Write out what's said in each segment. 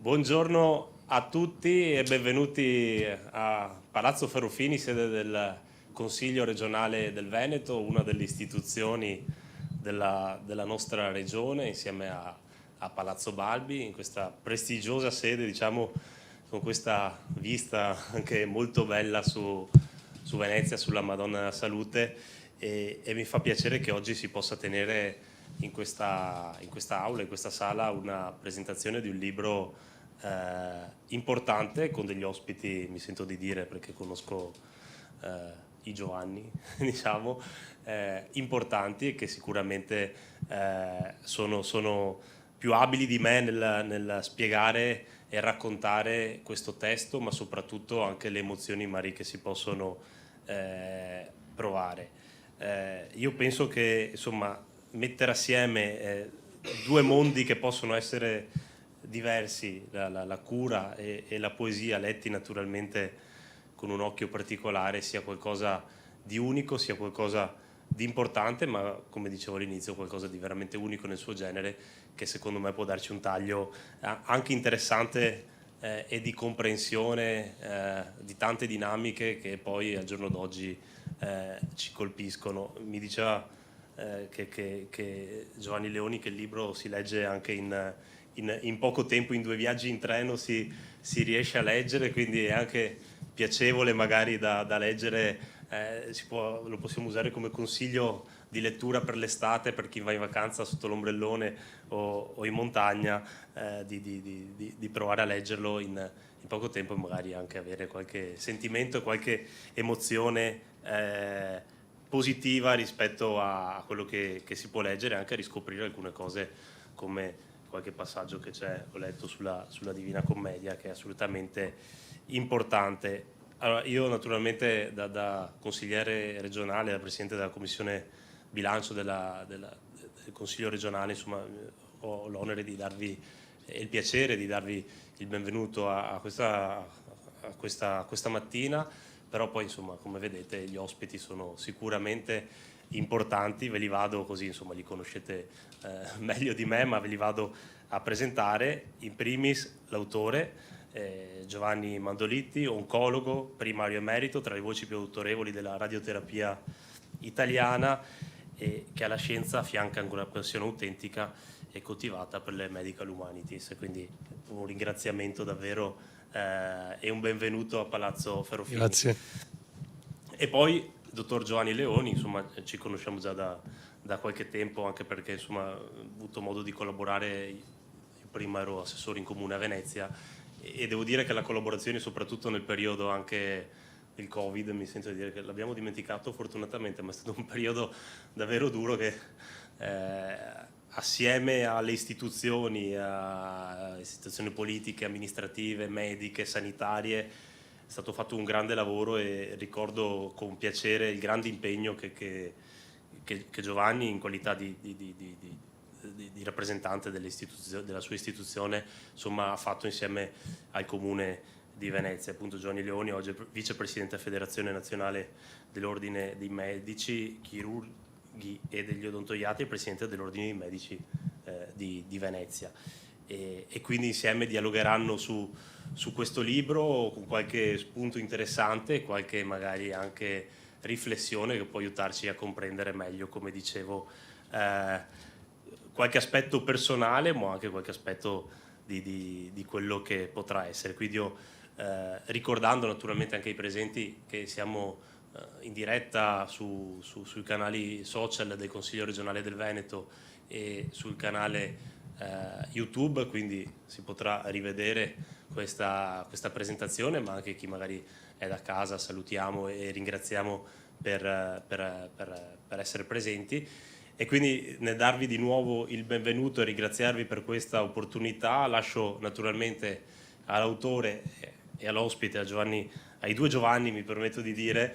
Buongiorno a tutti e benvenuti a Palazzo Ferrofini, sede del Consiglio regionale del Veneto, una delle istituzioni della nostra regione, insieme a Palazzo Balbi, in questa prestigiosa sede, diciamo, con questa vista anche molto bella su Venezia, sulla Madonna della Salute, e mi fa piacere che oggi si possa tenere in questa aula, in questa sala, una presentazione di un libro importante, con degli ospiti, mi sento di dire perché conosco i Giovanni, diciamo, importanti e che sicuramente sono più abili di me nel spiegare e raccontare questo testo, ma soprattutto anche le emozioni magari che si possono provare. Io penso che, insomma, mettere assieme due mondi che possono essere diversi, la cura e la poesia, letti naturalmente con un occhio particolare, sia qualcosa di unico, sia qualcosa di importante, ma come dicevo all'inizio, qualcosa di veramente unico nel suo genere, che secondo me può darci un taglio anche interessante e di comprensione di tante dinamiche che poi al giorno d'oggi ci colpiscono. Mi diceva che Giovanni Leoni, che il libro si legge anche in poco tempo, in 2 viaggi in treno si riesce a leggere, quindi è anche piacevole magari da leggere, lo possiamo usare come consiglio di lettura per l'estate, per chi va in vacanza sotto l'ombrellone o in montagna, di provare a leggerlo in poco tempo e magari anche avere qualche sentimento e qualche emozione positiva rispetto a quello che si può leggere, anche a riscoprire alcune cose, come qualche passaggio che ho letto sulla Divina Commedia, che è assolutamente importante. Allora, io naturalmente da consigliere regionale, da presidente della commissione bilancio del Consiglio regionale, insomma, ho l'onere di darvi e il piacere di darvi il benvenuto a questa mattina, però poi, insomma, come vedete, gli ospiti sono sicuramente importanti. Ve li vado così, insomma, li conoscete meglio di me, ma ve li vado a presentare. In primis l'autore, Giovanni Mandolitti, oncologo, primario emerito, tra le voci più autorevoli della radioterapia italiana, e che alla scienza affianca anche una passione autentica e coltivata per le medical humanities. Quindi un ringraziamento davvero e un benvenuto a Palazzo Ferrofini. Grazie. E poi il dottor Giovanni Leoni, insomma, ci conosciamo già da qualche tempo, anche perché, insomma, ho avuto modo di collaborare. Io prima ero assessore in comune a Venezia e devo dire che la collaborazione, soprattutto nel periodo anche del Covid, mi sento di dire che l'abbiamo dimenticato fortunatamente, ma è stato un periodo davvero duro che assieme alle istituzioni politiche, amministrative, mediche, sanitarie, è stato fatto un grande lavoro e ricordo con piacere il grande impegno che Giovanni, in qualità di rappresentante della sua istituzione, insomma, ha fatto insieme al Comune di Venezia. Appunto, Giovanni Leoni oggi è vicepresidente della Federazione Nazionale dell'Ordine dei Medici, Chirurghi e degli Odontoiatri e presidente dell'Ordine dei Medici di Venezia. E quindi insieme dialogheranno su questo libro con qualche spunto interessante e qualche magari anche riflessione che può aiutarci a comprendere meglio, come dicevo, qualche aspetto personale, ma anche qualche aspetto di quello che potrà essere. Quindi io, ricordando naturalmente anche ai presenti che siamo in diretta sui canali social del Consiglio regionale del Veneto e sul canale YouTube, quindi si potrà rivedere questa presentazione, ma anche chi magari è da casa salutiamo e ringraziamo per essere presenti. E quindi, nel darvi di nuovo il benvenuto e ringraziarvi per questa opportunità, lascio naturalmente all'autore e all'ospite, ai 2 Giovanni, mi permetto di dire,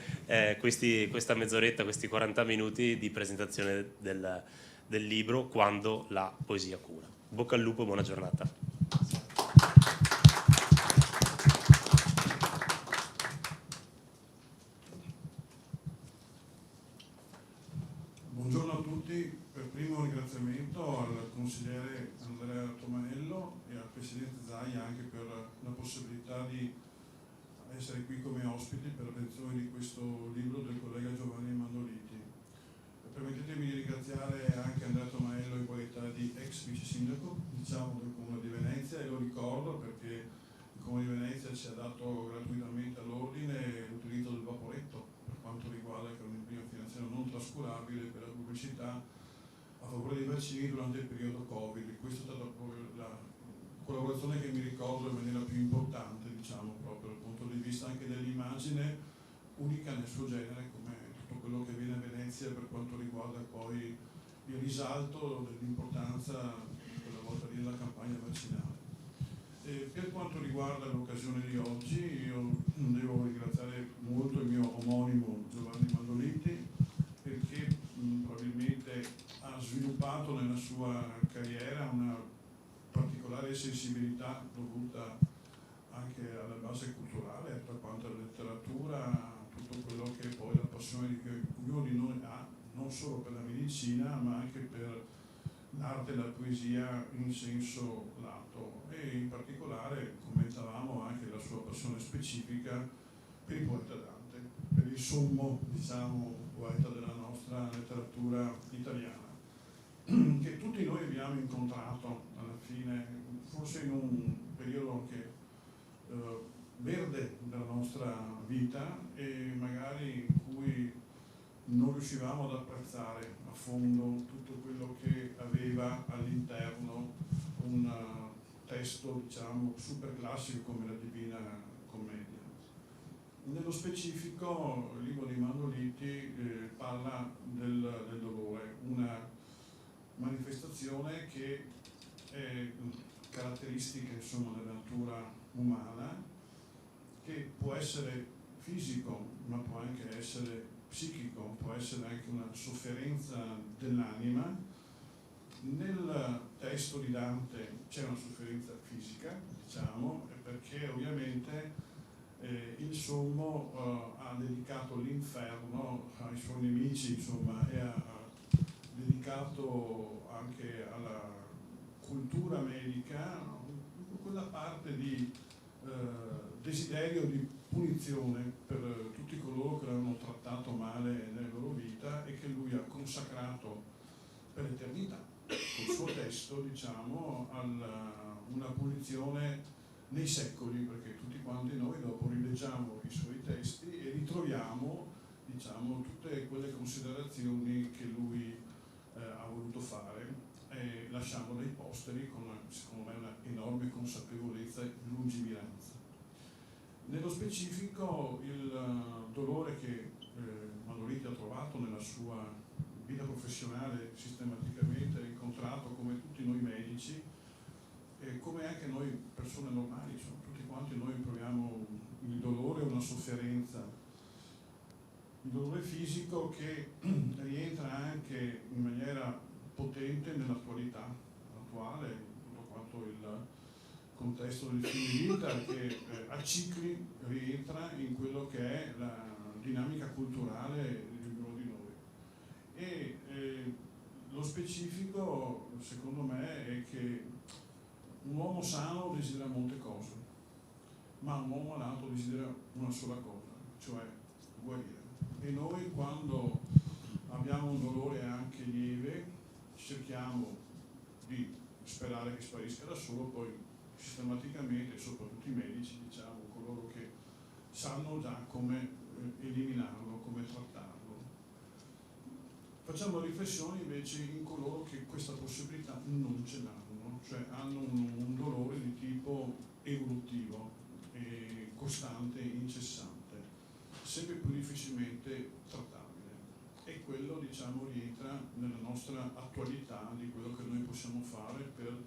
questa mezz'oretta, questi 40 minuti di presentazione del libro Quando la poesia cura. Bocca al lupo e buona giornata. Buongiorno a tutti, per primo ringraziamento al consigliere Andrea Tomaello e al Presidente Zaia anche per la possibilità di essere qui come ospiti per la lezione di questo libro del collega Giovanni Mandoliti. Permettetemi di ringraziare anche Andrea Tomaello in qualità di ex vice sindaco, diciamo, del Comune di Venezia, e lo ricordo perché il Comune di Venezia ci ha dato gratuitamente all'ordine l'utilizzo del vaporetto per quanto riguarda che è un impegno finanziario non trascurabile per la pubblicità a favore dei vaccini durante il periodo Covid. Questa è stata la collaborazione che mi ricordo in maniera più importante, diciamo, proprio dal punto di vista anche dell'immagine unica nel suo genere, come tutto quello che viene a Venezia per quanto riguarda poi il risalto dell'importanza quella volta lì della campagna vaccinale. Per quanto riguarda l'occasione di oggi, io devo ringraziare molto il mio omonimo Giovanni Mandoliti, perché probabilmente ha sviluppato nella sua carriera una particolare sensibilità dovuta anche alla base culturale, per quanto alla letteratura, tutto quello che è poi la passione che ognuno di noi ha, non solo per la medicina, ma anche per l'arte e la poesia in senso lato, e in particolare commentavamo anche la sua passione specifica per il poeta Dante, per il sommo, diciamo, poeta della nostra letteratura italiana, che tutti noi abbiamo incontrato alla fine, forse in un periodo anche verde della nostra vita, e magari in cui non riuscivamo ad apprezzare a fondo tutto quello che aveva all'interno un testo, diciamo, super classico come la Divina Commedia. Nello specifico il libro di Mandoliti parla del dolore, una manifestazione che è caratteristica, insomma, della natura umana, che può essere fisico ma può anche essere psichico, può essere anche una sofferenza dell'anima. Nel testo di Dante c'è una sofferenza fisica, diciamo, perché ovviamente il sommo ha dedicato l'inferno ai suoi nemici, insomma, e ha dedicato anche alla cultura medica quella parte di desiderio di punizione per tutti coloro che l'hanno trattato male nella loro vita, e che lui ha consacrato per l'eternità col suo testo, diciamo, a una punizione nei secoli, perché tutti quanti noi dopo rileggiamo i suoi testi e ritroviamo, diciamo, tutte quelle considerazioni che lui ha voluto fare, lasciando dei posteri con, secondo me, una enorme consapevolezza e lungimiranza. Nello specifico il dolore che Mandoliti ha trovato nella sua vita professionale sistematicamente, ha incontrato come tutti noi medici, e come anche noi persone normali, insomma, tutti quanti noi proviamo il dolore e una sofferenza. Il dolore fisico che rientra anche in maniera potente nell'attualità attuale, tutto quanto il contesto del fine vita, che a cicli rientra in quello che è la dinamica culturale di ognuno di noi. E lo specifico, secondo me, è che un uomo sano desidera molte cose, ma un uomo malato desidera una sola cosa, cioè guarire. E noi, quando abbiamo un dolore anche lieve, cerchiamo di sperare che sparisca da solo, poi sistematicamente, soprattutto i medici, diciamo, coloro che sanno già come eliminarlo, come trattarlo. Facciamo riflessioni invece in coloro che questa possibilità non ce l'hanno, cioè hanno un dolore di tipo evolutivo, costante, incessante, sempre più difficilmente trattabile. E quello, diciamo, rientra nella nostra attualità di quello che noi possiamo fare per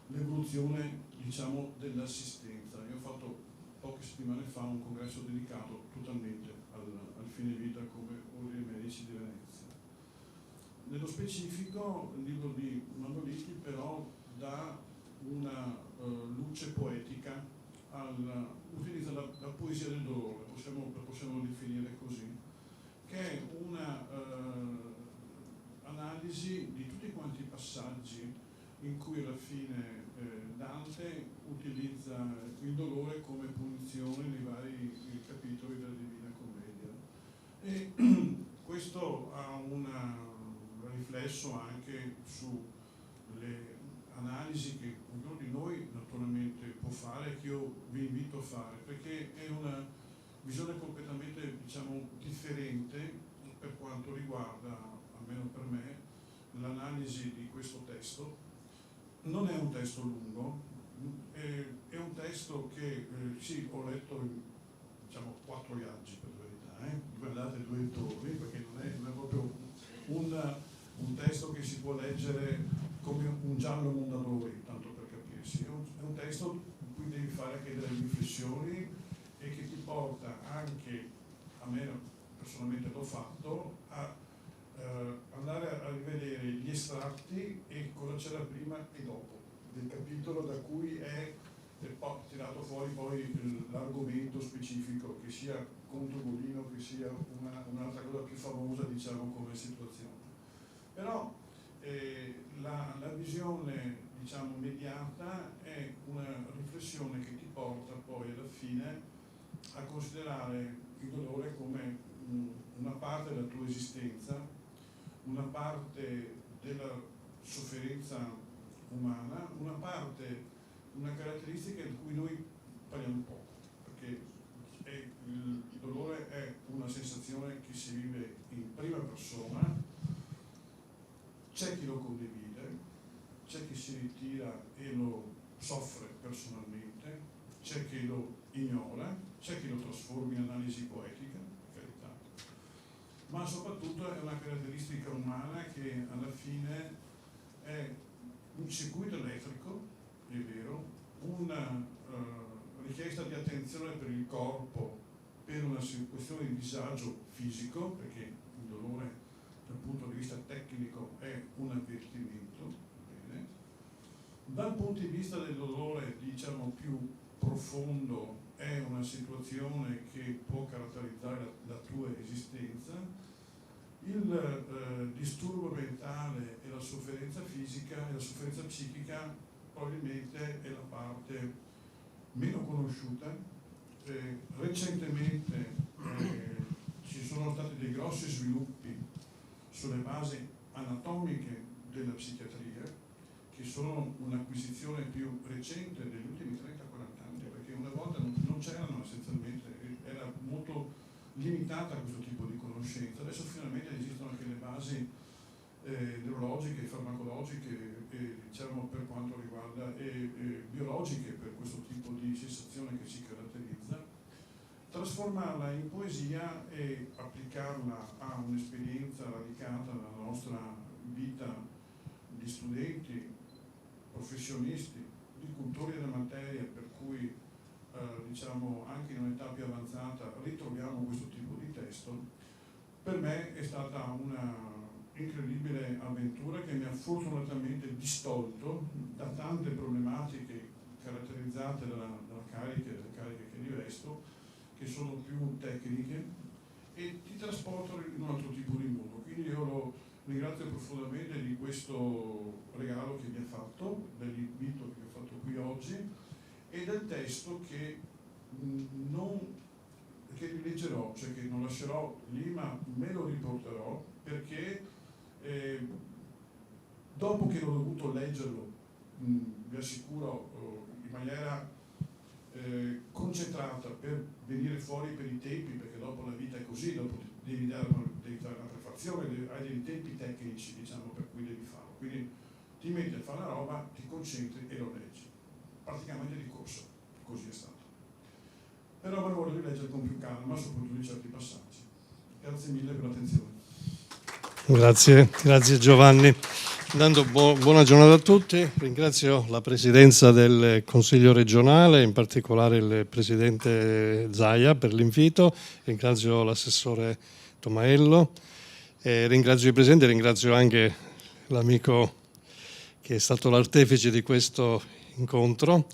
l'evoluzione, diciamo, dell'assistenza. Io ho fatto poche settimane fa un congresso dedicato totalmente al fine vita come Ordine dei Medici di Venezia. Nello specifico il libro di Mandoliti però dà una luce poetica, utilizza la poesia del dolore, la possiamo definire così, che è una analisi di tutti quanti i passaggi in cui alla fine Dante utilizza il dolore come punizione nei vari capitoli della Divina Commedia. E questo ha un riflesso anche sulle analisi che ognuno di noi naturalmente può fare, che io vi invito a fare, perché è una visione completamente, diciamo, differente per quanto riguarda, almeno per me, l'analisi di questo testo. Non è un testo lungo, è un testo che sì, ho letto in, diciamo, 4 viaggi per la verità, guardate 2 intorni, perché non è proprio un testo che si può leggere come un giallo Mondadori, tanto per capirsi. È un testo in cui devi fare anche delle riflessioni e che ti porta anche, a me personalmente l'ho fatto, a andare a rivedere gli estratti e cosa c'era prima e dopo del capitolo da cui è tirato fuori poi l'argomento specifico, che sia contro Golino, che sia un'altra cosa più famosa, diciamo, come situazione. Però la visione, diciamo, mediata è una riflessione che ti porta poi alla fine a considerare il dolore come una parte della tua esistenza, una parte della sofferenza umana, una caratteristica di cui noi parliamo poco, perché il dolore è una sensazione che si vive in prima persona, c'è chi lo condivide, c'è chi si ritira e lo soffre personalmente, c'è chi lo ignora, c'è chi lo trasforma in analisi poetica, per carità, ma soprattutto è una caratteristica umana che alla fine è un circuito elettrico, è vero, una richiesta di attenzione per il corpo, per una questione di disagio fisico, perché il dolore dal punto di vista tecnico è un avvertimento, bene. Dal punto di vista del dolore, diciamo, più profondo, è una situazione che può caratterizzare la tua esistenza. Il disturbo mentale e la sofferenza fisica e la sofferenza psichica probabilmente è la parte meno conosciuta. Recentemente ci sono stati dei grossi sviluppi sulle basi anatomiche della psichiatria, che sono un'acquisizione più recente degli ultimi 30-40 anni, perché una volta non c'erano essenzialmente, era molto limitata a questo tipo di conoscenza. Adesso finalmente esistono anche le basi neurologiche, farmacologiche, diciamo, per quanto riguarda, biologiche per questo tipo di sensazione che ci caratterizza. Trasformarla in poesia e applicarla a un'esperienza radicata nella nostra vita di studenti, professionisti, di cultori della materia, per cui diciamo anche in un'età più avanzata ritroviamo questo tipo di testo, per me è stata una incredibile avventura che mi ha fortunatamente distolto da tante problematiche caratterizzate dalla carica, dalle cariche che rivesto, che sono più tecniche, e ti trasportano in un altro tipo di mondo. Quindi io lo ringrazio profondamente di questo regalo che mi ha fatto, dell'invito che mi ha fatto qui oggi, e del testo che rileggerò, cioè che non lascerò lì, ma me lo riporterò, perché dopo che ho dovuto leggerlo, vi assicuro, in maniera concentrata, per venire fuori per i tempi, perché dopo la vita è così, dopo devi dare una prefazione, hai dei tempi tecnici, diciamo, per cui devi farlo. Quindi ti metti a fare la roba, ti concentri e lo leggi, praticamente di corsa, così è stato. Però me lo voglio rileggere con più calma, soprattutto in certi passaggi. Grazie mille per l'attenzione. Grazie Giovanni. Intanto buona giornata a tutti. Ringrazio la Presidenza del Consiglio regionale, in particolare il Presidente Zaia per l'invito. Ringrazio l'Assessore Tomaello. Ringrazio i Presidenti, ringrazio anche l'amico che è stato l'artefice di questo incontro.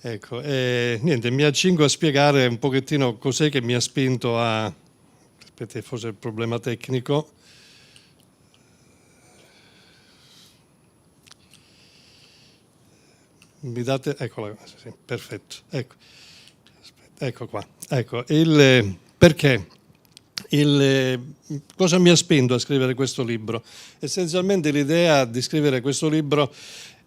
Ecco, niente, mi accingo a spiegare un pochettino cos'è che mi ha spinto a... Aspetta, forse il problema tecnico. mi date, eccola, sì, perfetto, ecco qua, ecco, perché? Cosa mi ha spinto a scrivere questo libro? Essenzialmente l'idea di scrivere questo libro,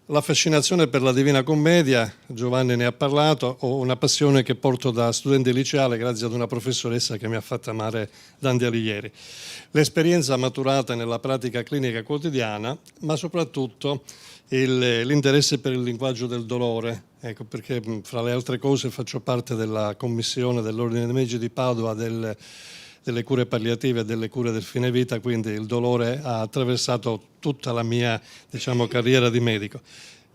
la fascinazione per la Divina Commedia, Giovanni ne ha parlato, ho una passione che porto da studente liceale grazie ad una professoressa che mi ha fatto amare Dante Alighieri. L'esperienza maturata nella pratica clinica quotidiana, ma soprattutto l'interesse per il linguaggio del dolore, ecco, perché fra le altre cose faccio parte della commissione dell'Ordine dei Medici di Padova delle cure palliative e delle cure del fine vita, quindi il dolore ha attraversato tutta la mia, diciamo, carriera di medico.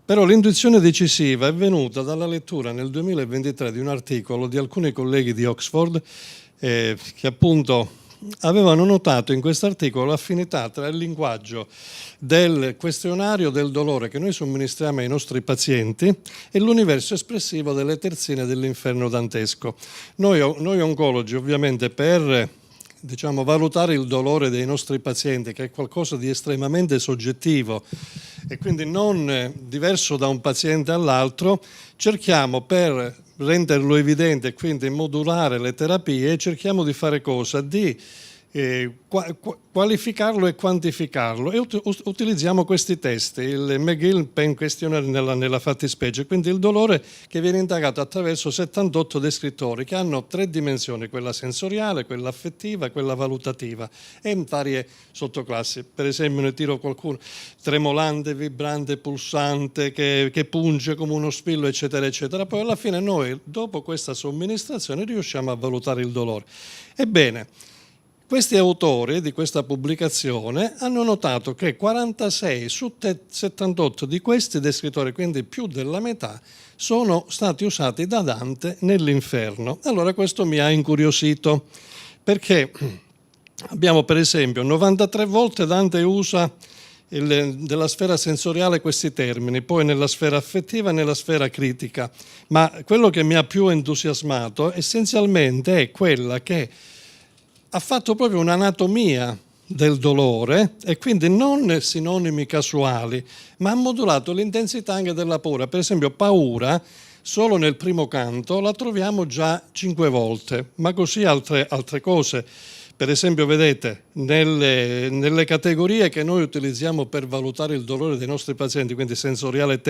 Però l'intuizione decisiva è venuta dalla lettura nel 2023 di un articolo di alcuni colleghi di Oxford che appunto avevano notato in questo articolo l'affinità tra il linguaggio del questionario del dolore che noi somministriamo ai nostri pazienti e l'universo espressivo delle terzine dell'inferno dantesco. Noi oncologi, ovviamente, per valutare il dolore dei nostri pazienti, che è qualcosa di estremamente soggettivo e quindi non diverso da un paziente all'altro, cerchiamo, per renderlo evidente e quindi modulare le terapie, cerchiamo di fare cosa? Di qualificarlo e quantificarlo, e utilizziamo questi test, il McGill Pain Questionnaire nella fattispecie, quindi il dolore che viene indagato attraverso 78 descrittori che hanno 3 dimensioni, quella sensoriale, quella affettiva e quella valutativa, e in varie sottoclassi. Per esempio, ne tiro qualcuno: tremolante, vibrante, pulsante, che punge come uno spillo, eccetera eccetera. Poi alla fine noi, dopo questa somministrazione, riusciamo a valutare il dolore. Ebbene, questi autori di questa pubblicazione hanno notato che 46 su 78 di questi descrittori, quindi più della metà, sono stati usati da Dante nell'inferno. Allora questo mi ha incuriosito, perché abbiamo per esempio 93 volte Dante usa della sfera sensoriale questi termini, poi nella sfera affettiva e nella sfera critica, ma quello che mi ha più entusiasmato essenzialmente è quella che ha fatto proprio un'anatomia del dolore e quindi non sinonimi casuali, ma ha modulato l'intensità anche della paura. Per esempio paura, solo nel primo canto, la troviamo già 5 volte, ma così altre cose. Per esempio, vedete, nelle categorie che noi utilizziamo per valutare il dolore dei nostri pazienti, quindi sensoriale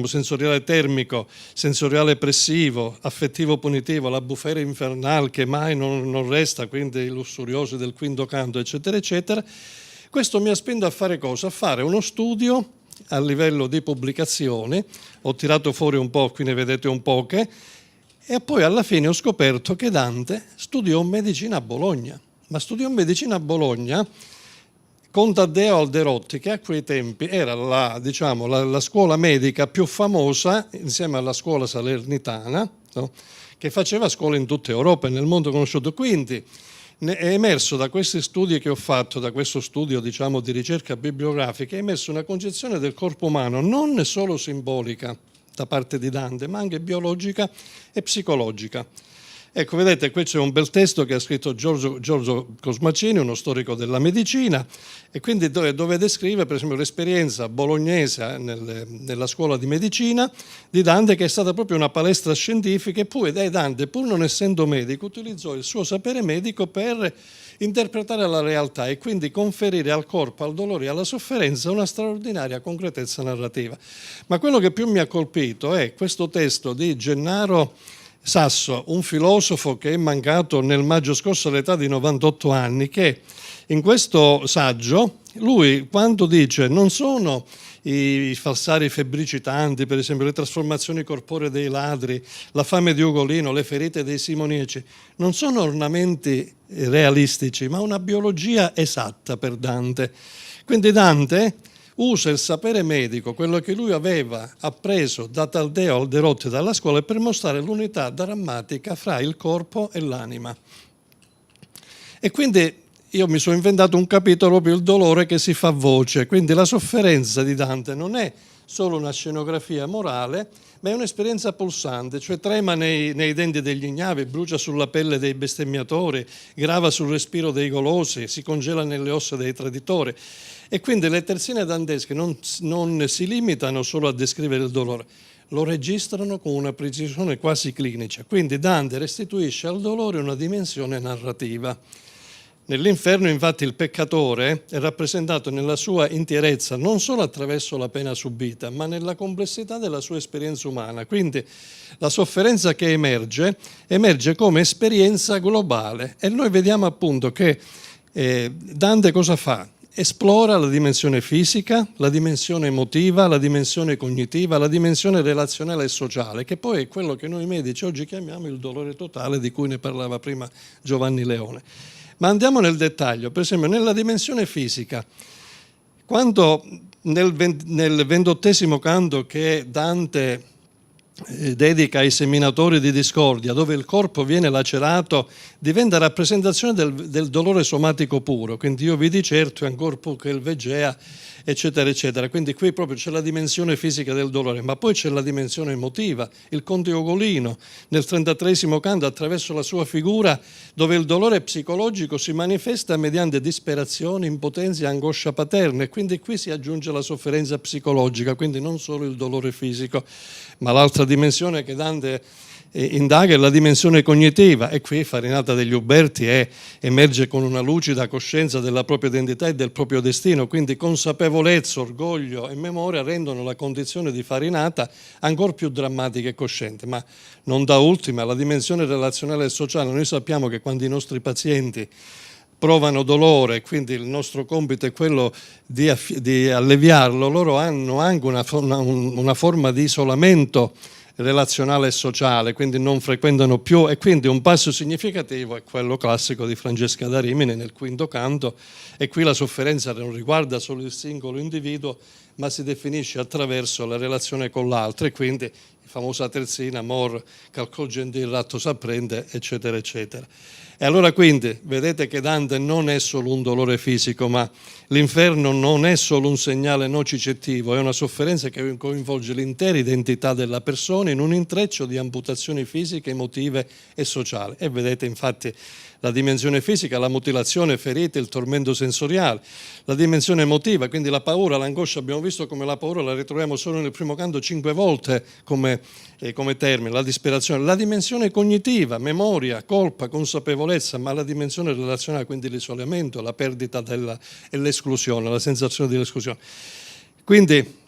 sensoriale termico, sensoriale pressivo, affettivo punitivo, la bufera infernale che mai non resta, quindi i lussuriosi del quinto canto, eccetera, eccetera. Questo mi ha spinto a fare cosa? A fare uno studio a livello di pubblicazioni. Ho tirato fuori un po', qui ne vedete un po' e poi alla fine ho scoperto che Dante studiò medicina a Bologna, ma studiò medicina a Bologna con Taddeo Alderotti, che a quei tempi era la scuola medica più famosa insieme alla scuola salernitana, no? Che faceva scuole in tutta Europa e nel mondo conosciuto. Quindi è emerso da questi studi che ho fatto, da questo studio di ricerca bibliografica, è emerso una concezione del corpo umano non solo simbolica da parte di Dante, ma anche biologica e psicologica. Ecco, vedete, qui c'è un bel testo che ha scritto Giorgio Cosmacini, uno storico della medicina, e quindi dove descrive, per esempio, l'esperienza bolognese nella scuola di medicina di Dante, che è stata proprio una palestra scientifica, e poi Dante, pur non essendo medico, utilizzò il suo sapere medico per interpretare la realtà e quindi conferire al corpo, al dolore e alla sofferenza una straordinaria concretezza narrativa. Ma quello che più mi ha colpito è questo testo di Gennaro Sasso, un filosofo che è mancato nel maggio scorso all'età di 98 anni, che in questo saggio lui, quando dice non sono i falsari febbricitanti, per esempio le trasformazioni corporee dei ladri, la fame di Ugolino, le ferite dei simoniaci, non sono ornamenti realistici, ma una biologia esatta per Dante. Quindi Dante usa il sapere medico, quello che lui aveva appreso da Taddeo Alderotti dalla scuola, per mostrare l'unità drammatica fra il corpo e l'anima. E quindi io mi sono inventato un capitolo proprio il dolore che si fa voce, quindi la sofferenza di Dante non è solo una scenografia morale, ma è un'esperienza pulsante, cioè trema nei denti degli ignavi, brucia sulla pelle dei bestemmiatori, grava sul respiro dei golosi, si congela nelle ossa dei traditori. E quindi le terzine dantesche non si limitano solo a descrivere il dolore, lo registrano con una precisione quasi clinica. Quindi Dante restituisce al dolore una dimensione narrativa. Nell'inferno, infatti, il peccatore è rappresentato nella sua interezza non solo attraverso la pena subita, ma nella complessità della sua esperienza umana. Quindi la sofferenza che emerge come esperienza globale. E noi vediamo appunto che Dante cosa fa? Esplora la dimensione fisica, la dimensione emotiva, la dimensione cognitiva, la dimensione relazionale e sociale, che poi è quello che noi medici oggi chiamiamo il dolore totale, di cui ne parlava prima Giovanni Leone. Ma andiamo nel dettaglio. Per esempio, nella dimensione fisica, quando nel 28° canto che Dante dedica ai seminatori di discordia, dove il corpo viene lacerato, diventa rappresentazione del dolore somatico puro. Quindi io vi di certo è ancor più che il vegea, eccetera, eccetera. Quindi qui proprio c'è la dimensione fisica del dolore, ma poi c'è la dimensione emotiva. Il conte Ugolino, nel 33° canto, attraverso la sua figura, dove il dolore psicologico si manifesta mediante disperazione, impotenza e angoscia paterna. E quindi qui si aggiunge la sofferenza psicologica, quindi non solo il dolore fisico. Ma l'altra dimensione che Dante indaga è la dimensione cognitiva, e qui Farinata degli Uberti emerge con una lucida coscienza della propria identità e del proprio destino, quindi consapevolezza, orgoglio e memoria rendono la condizione di Farinata ancora più drammatica e cosciente. Ma non da ultima la dimensione relazionale e sociale. Noi sappiamo che quando i nostri pazienti provano dolore, quindi il nostro compito è quello di alleviarlo, loro hanno anche una forma di isolamento relazionale e sociale, quindi non frequentano più, e quindi un passo significativo è quello classico di Francesca da Rimini nel 5° canto, e qui la sofferenza non riguarda solo il singolo individuo, ma si definisce attraverso la relazione con l'altro, e quindi la famosa terzina, amor, calcol gentil, ratto s'apprende, eccetera, eccetera. E allora quindi vedete che Dante non è solo un dolore fisico, ma l'inferno non è solo un segnale nocicettivo, è una sofferenza che coinvolge l'intera identità della persona in un intreccio di amputazioni fisiche, emotive e sociali. E vedete infatti la dimensione fisica, la mutilazione, ferite, il tormento sensoriale, la dimensione emotiva, quindi la paura, l'angoscia. Abbiamo visto come la paura la ritroviamo solo nel 1° canto 5 volte come termine, la disperazione, la dimensione cognitiva, memoria, colpa, consapevolezza, ma la dimensione relazionale, quindi l'isolamento, la perdita e l'esclusione, la sensazione di esclusione. Quindi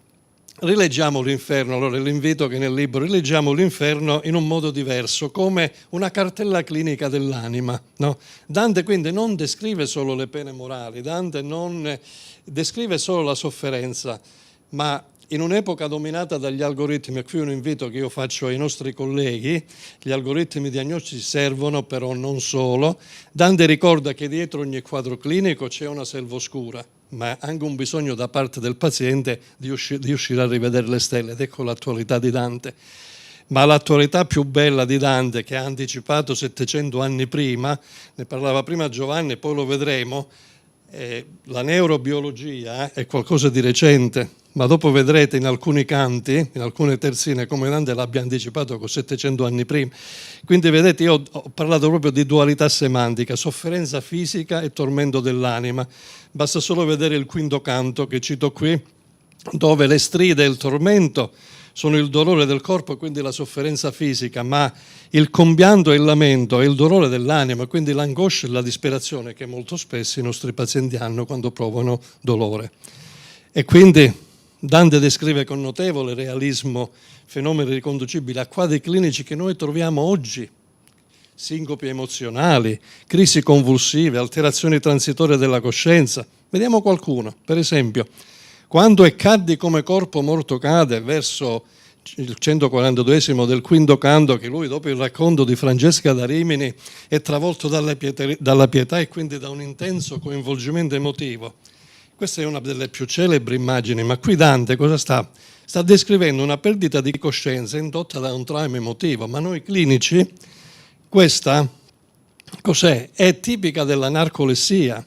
rileggiamo l'inferno. Allora l'invito che nel libro rileggiamo l'inferno in un modo diverso, come una cartella clinica dell'anima, no? Dante quindi non descrive solo le pene morali, Dante non descrive solo la sofferenza, ma in un'epoca dominata dagli algoritmi, e qui un invito che io faccio ai nostri colleghi: gli algoritmi diagnostici servono, però non solo. Dante ricorda che dietro ogni quadro clinico c'è una selva oscura, ma anche un bisogno da parte del paziente di uscire a rivedere le stelle, ed ecco l'attualità di Dante. Ma l'attualità più bella di Dante, che ha anticipato 700 anni prima, ne parlava prima Giovanni e poi lo vedremo, la neurobiologia è qualcosa di recente, ma dopo vedrete in alcuni canti, in alcune terzine, come Dante l'abbia anticipato con 700 anni prima. Quindi vedete, io ho parlato proprio di dualità semantica, sofferenza fisica e tormento dell'anima. Basta solo vedere il 5° canto che cito qui, dove le stride e il tormento sono il dolore del corpo, quindi la sofferenza fisica, ma il compianto e il lamento è il dolore dell'anima, quindi l'angoscia e la disperazione che molto spesso i nostri pazienti hanno quando provano dolore. E quindi Dante descrive con notevole realismo fenomeni riconducibili a quadri clinici che noi troviamo oggi: sincopi emozionali, crisi convulsive, alterazioni transitorie della coscienza. Vediamo qualcuno. Per esempio, quando è caddi come corpo morto cade, verso il 142esimo del 5° canto, che lui, dopo il racconto di Francesca da Rimini, è travolto dalla pietà e quindi da un intenso coinvolgimento emotivo. Questa è una delle più celebri immagini, ma qui Dante cosa sta? Sta descrivendo una perdita di coscienza indotta da un trauma emotivo, ma noi clinici, questa cos'è? È tipica della narcolessia.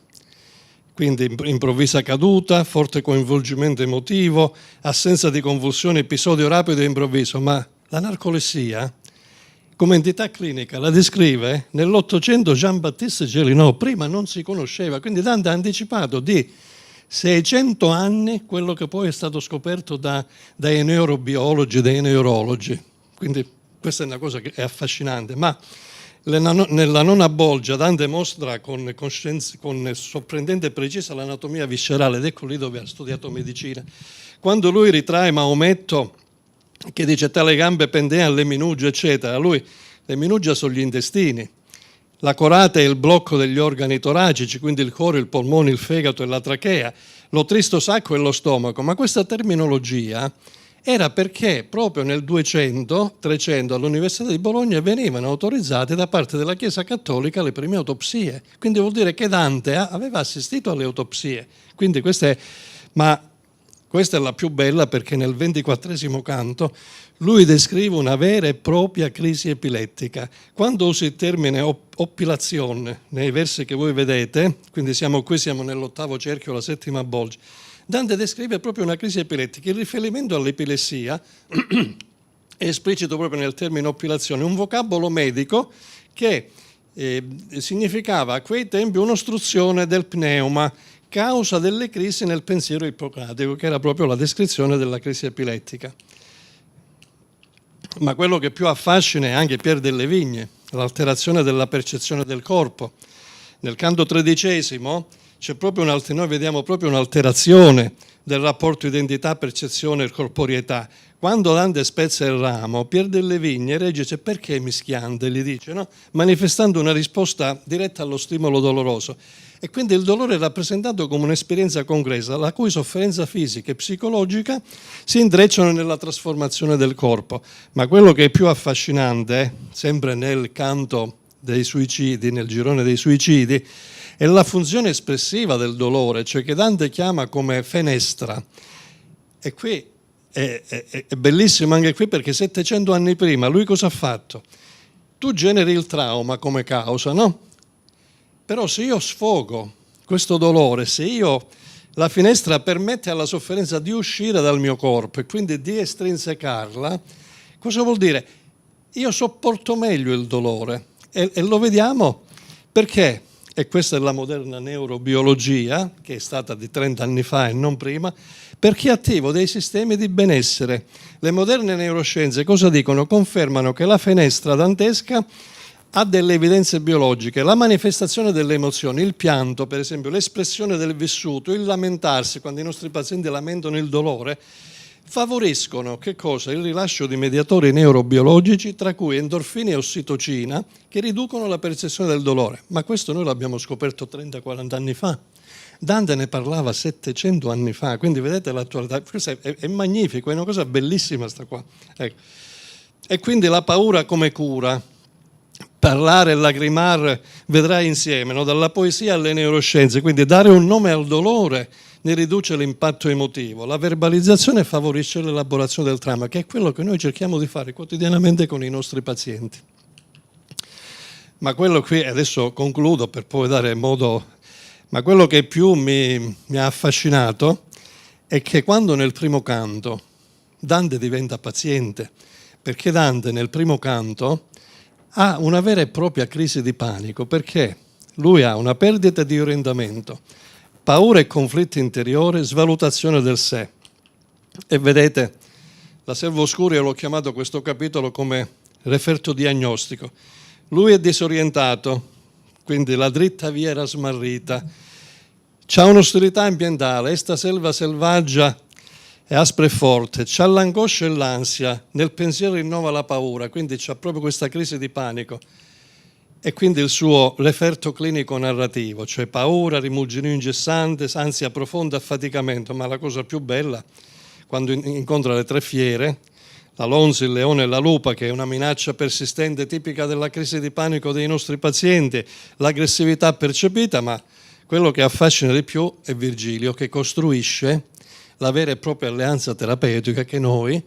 quindi improvvisa caduta, forte coinvolgimento emotivo, assenza di convulsioni, episodio rapido e improvviso. Ma la narcolessia, come entità clinica, la descrive nell'800 Jean-Baptiste Gélineau, prima non si conosceva, quindi Dante ha anticipato di 600 anni quello che poi è stato scoperto dai neurobiologi, dai neurologi. Quindi questa è una cosa che è affascinante. Ma nella nona bolgia Dante mostra con sorprendente e precisa l'anatomia viscerale, ed ecco lì dove ha studiato medicina. Quando lui ritrae Maometto, che dice tale gambe pendeano le minugge, eccetera, lui, le minugge sono gli intestini, la corata è il blocco degli organi toracici, quindi il cuore, il polmone, il fegato e la trachea, lo tristo sacco e lo stomaco. Ma questa terminologia era perché proprio nel 200-300 all'Università di Bologna venivano autorizzate da parte della Chiesa Cattolica le prime autopsie. Quindi vuol dire che Dante aveva assistito alle autopsie. Quindi ma questa è la più bella, perché nel 24° canto lui descrive una vera e propria crisi epilettica. Quando usa il termine oppilazione nei versi che voi vedete, quindi siamo nell'8° cerchio, la 7ª bolgia, Dante descrive proprio una crisi epilettica. Il riferimento all'epilessia è esplicito proprio nel termine oppilazione, un vocabolo medico che significava a quei tempi un'ostruzione del pneuma, causa delle crisi nel pensiero ippocratico, che era proprio la descrizione della crisi epilettica. Ma quello che più affascina è anche Pier delle Vigne, l'alterazione della percezione del corpo. Nel canto 13° c'è proprio noi vediamo proprio un'alterazione del rapporto identità, percezione e corporeità. Quando Dante spezza il ramo, Pier delle Vigne dice perché mischiante, gli dice, no? Manifestando una risposta diretta allo stimolo doloroso. E quindi il dolore è rappresentato come un'esperienza concreta, la cui sofferenza fisica e psicologica si intrecciano nella trasformazione del corpo. Ma quello che è più affascinante, sempre nel canto dei suicidi, nel girone dei suicidi, è la funzione espressiva del dolore, cioè che Dante chiama come fenestra. E qui è bellissimo anche qui, perché 700 anni prima lui cosa ha fatto? Tu generi il trauma come causa, no? Però se io sfogo questo dolore, la finestra permette alla sofferenza di uscire dal mio corpo e quindi di estrinsecarla, cosa vuol dire? Io sopporto meglio il dolore e lo vediamo perché, e questa è la moderna neurobiologia, che è stata di 30 anni fa e non prima, perché attivo dei sistemi di benessere. Le moderne neuroscienze cosa dicono? Confermano che la finestra dantesca ha delle evidenze biologiche, la manifestazione delle emozioni, il pianto per esempio, l'espressione del vissuto, il lamentarsi, quando i nostri pazienti lamentano il dolore, favoriscono che cosa? Il rilascio di mediatori neurobiologici, tra cui endorfine e ossitocina, che riducono la percezione del dolore. Ma questo noi l'abbiamo scoperto 30-40 anni fa. Dante ne parlava 700 anni fa, quindi vedete l'attualità. Questo è magnifico, è una cosa bellissima sta qua. Ecco. E quindi la paura come cura. Parlare e lagrimare, vedrai insieme, no? Dalla poesia alle neuroscienze, quindi dare un nome al dolore ne riduce l'impatto emotivo. La verbalizzazione favorisce l'elaborazione del trauma, che è quello che noi cerchiamo di fare quotidianamente con i nostri pazienti. Ma quello qui, adesso concludo per poi dare modo, ma quello che più mi ha affascinato è che quando nel primo canto Dante diventa paziente, perché Dante nel primo canto ha una vera e propria crisi di panico, perché lui ha una perdita di orientamento, paura e conflitto interiore, svalutazione del sé. E vedete, la Selva Oscura, io l'ho chiamato questo capitolo come referto diagnostico. Lui è disorientato, quindi la dritta via era smarrita, c'ha un'ostilità ambientale, sta selva selvaggia è aspra e forte, c'ha l'angoscia e l'ansia, nel pensiero rinnova la paura, quindi c'ha proprio questa crisi di panico. E quindi il suo referto clinico narrativo, cioè paura, rimuginio incessante, ansia profonda, affaticamento. Ma la cosa più bella, quando incontra le tre fiere, la lonza, il leone e la lupa, che è una minaccia persistente tipica della crisi di panico dei nostri pazienti, l'aggressività percepita, ma quello che affascina di più è Virgilio, che costruisce la vera e propria alleanza terapeutica che noi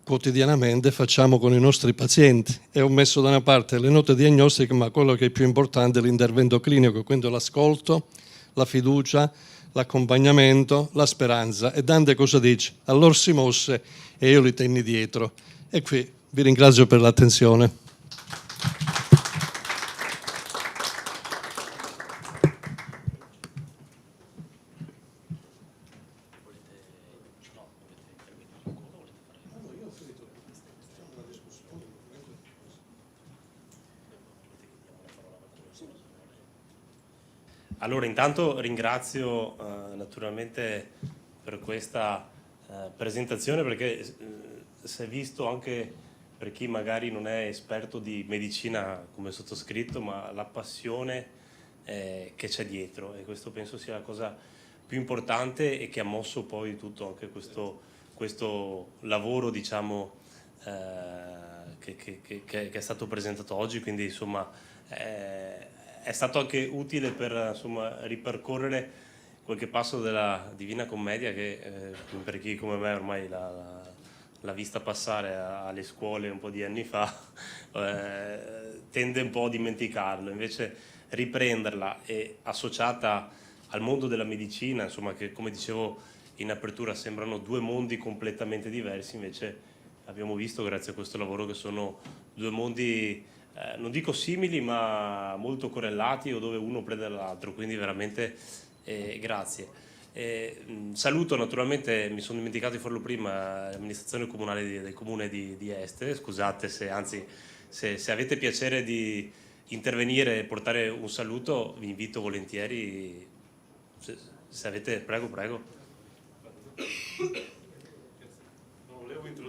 quotidianamente facciamo con i nostri pazienti. E ho messo da una parte le note diagnostiche, ma quello che è più importante è l'intervento clinico, quindi l'ascolto, la fiducia, l'accompagnamento, la speranza. E Dante cosa dice? Allora si mosse e io li tenni dietro. E qui vi ringrazio per l'attenzione. Allora, intanto ringrazio naturalmente per questa presentazione, perché si è visto anche per chi magari non è esperto di medicina come sottoscritto, ma la passione che c'è dietro, e questo penso sia la cosa più importante e che ha mosso poi tutto anche questo lavoro, diciamo, che è stato presentato oggi. Quindi insomma è stato anche utile per insomma ripercorrere qualche passo della Divina Commedia che per chi come me ormai l'ha vista passare alle scuole un po' di anni fa tende un po' a dimenticarlo. Invece riprenderla e associata al mondo della medicina, insomma, che come dicevo in apertura sembrano due mondi completamente diversi, invece abbiamo visto grazie a questo lavoro che sono due mondi non dico simili, ma molto correlati, o dove uno prende l'altro. Quindi veramente grazie. Saluto naturalmente, mi sono dimenticato di farlo prima, l'amministrazione comunale del comune di Este. Scusate se avete piacere di intervenire e portare un saluto, vi invito volentieri. Se avete, prego.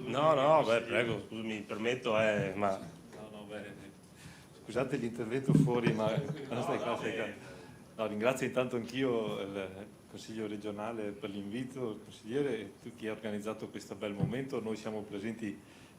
No, beh, prego, mi permetto, ma... Scusate l'intervento fuori, ma no, ringrazio intanto anch'io il Consiglio regionale per l'invito, il consigliere e chi ha organizzato questo bel momento. Noi siamo presenti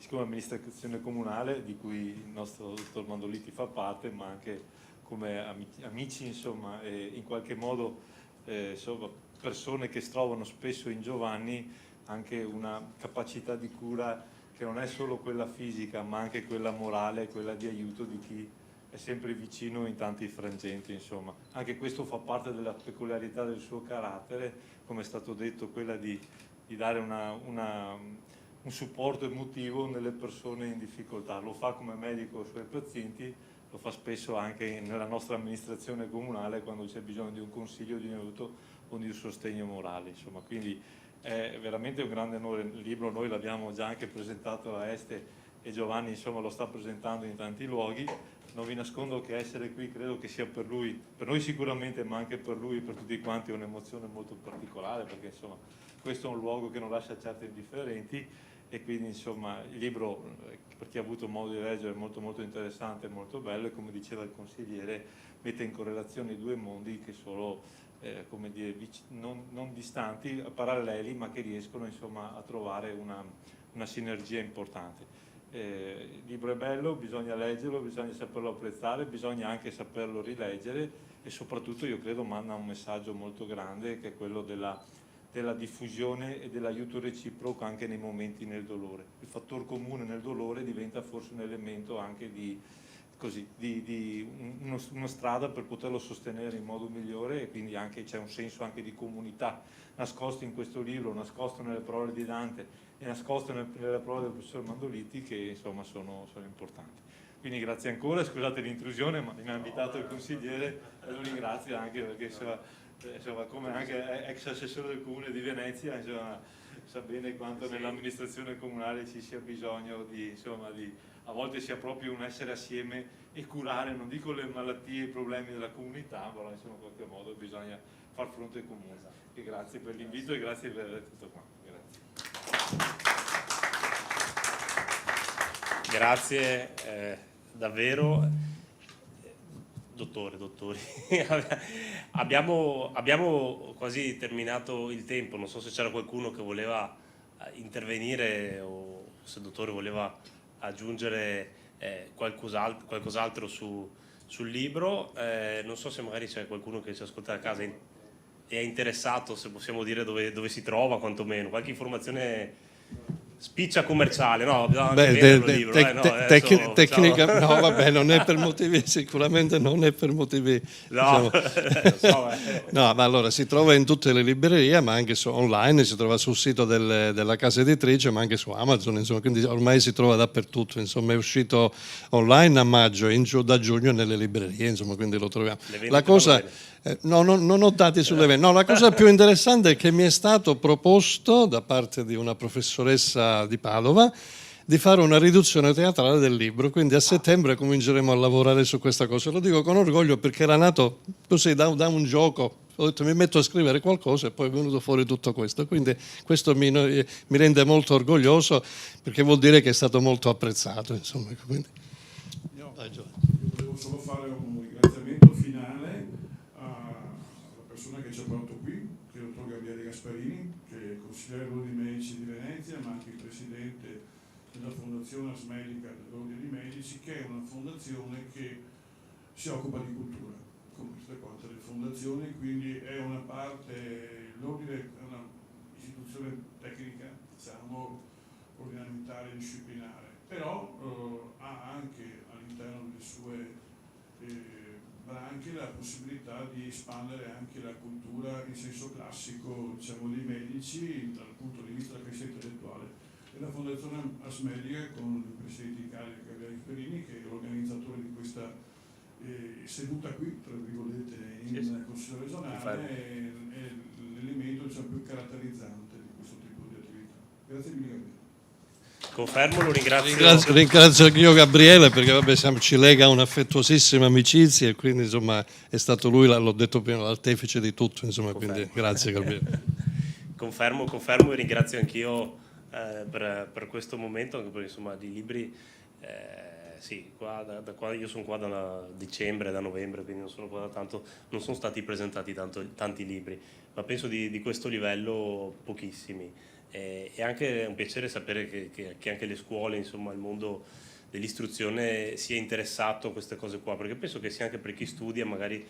come amministrazione comunale, di cui il nostro dottor Mandoliti fa parte, ma anche come amici, insomma, e in qualche modo insomma, persone che si trovano spesso in Giovanni anche una capacità di cura che non è solo quella fisica, ma anche quella morale, quella di aiuto di chi è sempre vicino in tanti frangenti, insomma. Anche questo fa parte della peculiarità del suo carattere, come è stato detto, quella di dare un supporto emotivo nelle persone in difficoltà. Lo fa come medico ai suoi pazienti, lo fa spesso anche nella nostra amministrazione comunale quando c'è bisogno di un consiglio, di un aiuto o di un sostegno morale, insomma. Quindi è veramente un grande onore. Il libro noi l'abbiamo già anche presentato a Este e Giovanni insomma lo sta presentando in tanti luoghi. Non vi nascondo che essere qui credo che sia per lui, per noi sicuramente, ma anche per lui e per tutti quanti un'emozione molto particolare, perché insomma questo è un luogo che non lascia certo indifferenti, e quindi insomma il libro, per chi ha avuto modo di leggere, è molto molto interessante, molto bello, e come diceva il consigliere mette in correlazione i due mondi che sono come dire, non distanti, paralleli, ma che riescono insomma a trovare una sinergia importante. Il libro è bello, bisogna leggerlo, bisogna saperlo apprezzare, bisogna anche saperlo rileggere, e soprattutto io credo manda un messaggio molto grande, che è quello della diffusione e dell'aiuto reciproco anche nei momenti nel dolore. Il fattore comune nel dolore diventa forse un elemento anche una strada per poterlo sostenere in modo migliore, e quindi anche c'è un senso anche di comunità nascosto in questo libro, nascosto nelle parole di Dante e nascosto nelle parole del professor Mandoliti, che insomma sono importanti. Quindi grazie ancora, scusate l'intrusione, ma mi ha invitato il consigliere e lo ringrazio anche perché insomma, come anche ex assessore del comune di Venezia, insomma, sa bene quanto nell'amministrazione comunale ci sia bisogno di a volte sia proprio un essere assieme e curare, non dico le malattie e i problemi della comunità, ma insomma in qualche modo bisogna far fronte comune. E grazie per l'invito e grazie per tutto quanto. Grazie davvero. Dottori, abbiamo quasi terminato il tempo, non so se c'era qualcuno che voleva intervenire o se il dottore voleva aggiungere qualcos'altro sul libro. Non so se magari c'è qualcuno che ci ascolta da casa e è interessato, se possiamo dire dove si trova, quantomeno qualche informazione Spiccia commerciale, no? Bisogna Beh, venderlo il libro, no, adesso, tecnica, diciamo. no, vabbè, non è per motivi, sicuramente non è per motivi, No, diciamo. lo so, No, ma allora si trova in tutte le librerie, ma anche online, si trova sul sito della casa editrice, ma anche su Amazon, insomma, quindi ormai si trova dappertutto, insomma, è uscito online a maggio e da giugno nelle librerie, insomma, quindi lo troviamo. La cosa, no, non ho dati sull'evento. No, la cosa più interessante è che mi è stato proposto da parte di una professoressa di Padova di fare una riduzione teatrale del libro, quindi a settembre cominceremo a lavorare su questa cosa. Lo dico con orgoglio perché era nato così da un gioco. Ho detto mi metto a scrivere qualcosa e poi è venuto fuori tutto questo, quindi questo mi rende molto orgoglioso perché vuol dire che è stato molto apprezzato, insomma. Quindi. Io volevo solo fare un ringraziamento finale alla persona che ci ha portato qui, che è il dottor Gabriele Gasparini, che è consigliere dell'Ordine dei Medici di Venezia, ma anche il presidente della Fondazione Asmedica dell'Ordine dei Medici, che è una fondazione che si occupa di cultura, come tutte quante le fondazioni, quindi è una parte, l'Ordine è un'istituzione tecnica, diciamo, ordinamentale, disciplinare, però ha anche all'interno delle sue branche la possibilità di espandere anche la cultura in senso classico, diciamo, dei medici dal punto di vista della crescita intellettuale. E la Fondazione Asmedica, con il presidente Gabriele Gasparini, che è l'organizzatore di questa seduta qui, tra virgolette, in Consiglio regionale, è l'elemento, diciamo, più caratterizzante di questo tipo di attività. Grazie mille, Gabriele. Confermo, lo ringrazio. Ringrazio anch'io Gabriele perché vabbè, ci lega un'affettuosissima amicizia e quindi insomma è stato lui, l'ho detto prima, l'artefice di tutto, insomma, quindi grazie Gabriele. Confermo e ringrazio anch'io per questo momento, anche perché insomma di libri, sì, io sono qua da dicembre, da novembre, quindi non sono qua da tanto, non sono stati presentati tanti libri, ma penso di questo livello pochissimi. È anche un piacere sapere che anche le scuole, insomma, il mondo dell'istruzione sia interessato a queste cose qua, perché penso che sia anche per chi studia magari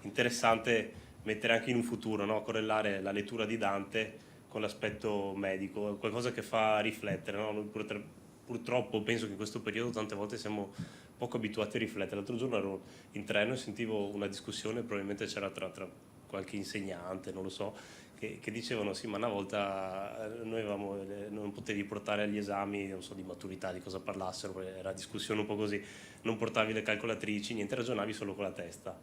interessante mettere anche in un futuro, no? Correlare la lettura di Dante con l'aspetto medico, è qualcosa che fa riflettere, no? Noi purtroppo penso che in questo periodo tante volte siamo poco abituati a riflettere. L'altro giorno ero in treno e sentivo una discussione, probabilmente c'era tra qualche insegnante, non lo so, che dicevano sì, ma una volta noi non potevi portare agli esami, non so, di maturità, di cosa parlassero, era discussione un po' così, non portavi le calcolatrici, niente, ragionavi solo con la testa.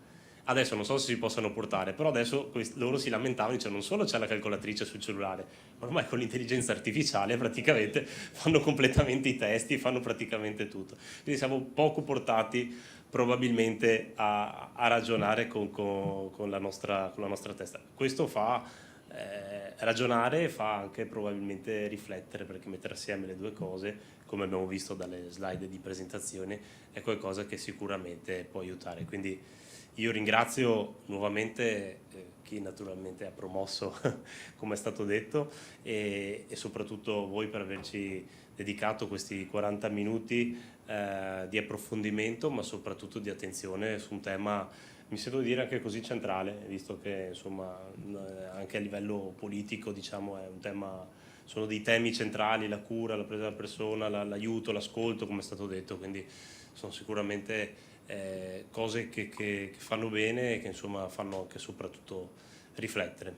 Adesso non so se si possano portare, però adesso loro si lamentavano, cioè non solo c'è la calcolatrice sul cellulare, ma ormai con l'intelligenza artificiale praticamente fanno completamente i testi, fanno praticamente tutto. Quindi siamo poco portati probabilmente a ragionare con la nostra testa. Questo fa ragionare e fa anche probabilmente riflettere, perché mettere assieme le due cose, come abbiamo visto dalle slide di presentazione, è qualcosa che sicuramente può aiutare. Quindi io ringrazio nuovamente chi naturalmente ha promosso, come è stato detto, e soprattutto voi per averci dedicato questi 40 minuti di approfondimento, ma soprattutto di attenzione su un tema, mi sento di dire anche così centrale, visto che insomma anche a livello politico, diciamo, è un tema, sono dei temi centrali, la cura, la presa della persona, l'aiuto, l'ascolto, come è stato detto, quindi sono sicuramente cose che fanno bene e che insomma fanno anche soprattutto riflettere.